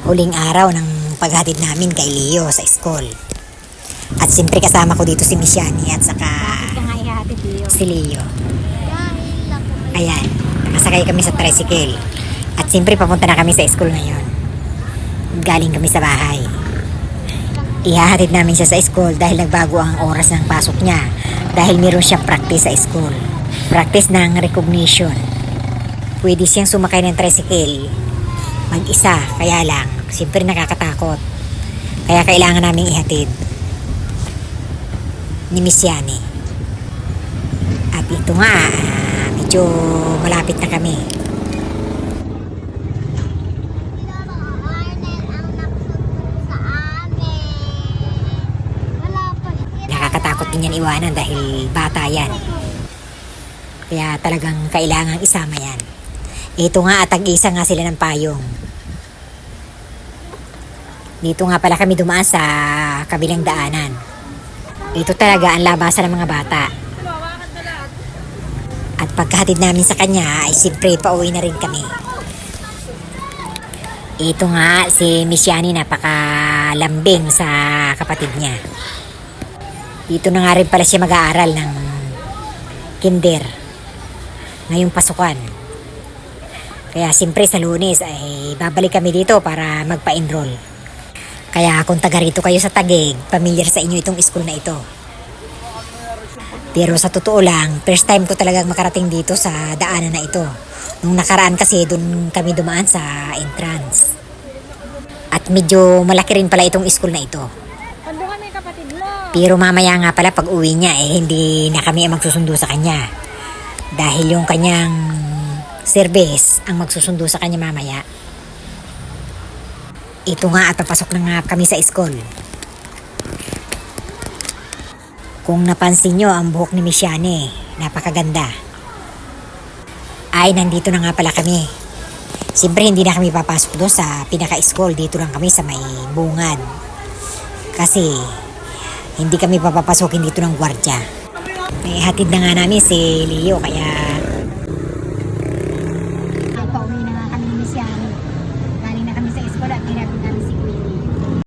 huling araw ng paghatid namin kay Leo sa school. At siyempre kasama ko dito si Miss Yani at saka si Leo. Ayan, nakasakay kami sa tricycle. At siyempre papunta na kami sa school ngayon. Galing kami sa bahay. Ihahatid namin siya sa school dahil nagbago ang oras ng pasok niya. Dahil meron siyang practice sa school. Practice ng recognition. Pwede siyang sumakay ng tricycle mag-isa, kaya lang siyempre nakakatakot, kaya kailangan naming ihatid ni Miss Yani. At ito nga, medyo malapit na kami. Nakakatakot din yan iwanan dahil bata yan, kaya talagang kailangang isama yan. Ito nga at tag-isa nga sila ng payong. Dito nga pala kami dumaan sa kabilang daanan. Ito talaga ang labasan ng mga bata. At pagkahatid namin sa kanya ay siyempre pauwi na rin kami. Ito nga si Miss Yani, napakalambing sa kapatid niya. Dito na nga rin pala siya mag-aaral ng kinder ngayong pasukan. Kaya siyempre sa Lunes ay babalik kami dito para magpa-enroll. Kaya kung taga rito kayo sa Taguig, familiar sa inyo itong school na ito. Pero sa totoo lang, first time ko talagang makarating dito sa daanan na ito. Nung nakaraan kasi doon kami dumaan sa entrance. At medyo malaki rin pala itong school na ito. Pero mamaya nga pala pag uwi niya hindi na kami magsusundo sa kanya. Dahil yung kanyang service ang magsusundo sa kanya mamaya. Ito nga at papasok na nga kami sa school. Kung napansin nyo ang buhok ni Miss Yani, napakaganda. Ay, nandito na nga pala kami. Siyempre hindi na kami papasok doon sa pinaka-school. Dito lang kami sa may bungad. Kasi hindi kami papapasokin dito ng gwardya. May hatid na nga namin si Leo, kaya